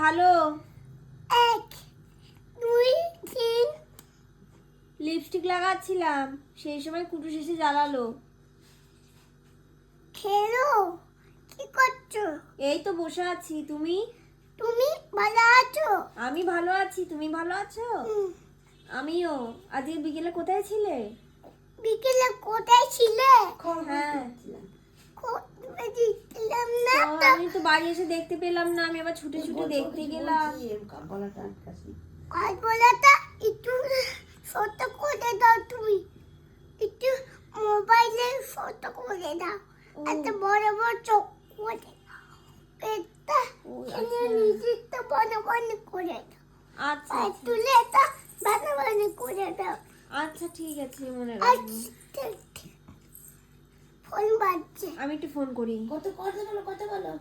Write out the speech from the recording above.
ভালো। 1 2 3 লিপস্টিক লাগাচ্ছিলাম, সেই সময় কুটুস এসে জ্বালালো। খেলো কি করছো? এই তো বসে আছি, তুমি? তুমি ভালো আছো? আমি ভালো আছি, তুমি ভালো আছো? হুম। আমিও। আজকে বিকেলে কোথায় ছিলে? বিকেলে কোথায় ছিলে? হ্যাঁ, কোথায় দিলাম না তো তো। আমি তো বাড়ি এসে দেখতে পেলাম না, আমি আবার ছুটে ছুটে দেখতে গেলাম। আর বলাটা একটু ছোট করে দাও তুমি। একটু মোবাইলে ছোট করে দাও। ও। এত বড় বড় চোখ করে দাও। পেটটা ও, এনে আচ্ছা। নিজেরটা বড় করে দাও। আচ্ছা আর আচ্ছা। তুলে এটা বড় করে দাও। আচ্ছা ঠিক আছে, মনে আর রাখবো। ফোন বাজছে। আমি একটু ফোন করি। কত বলো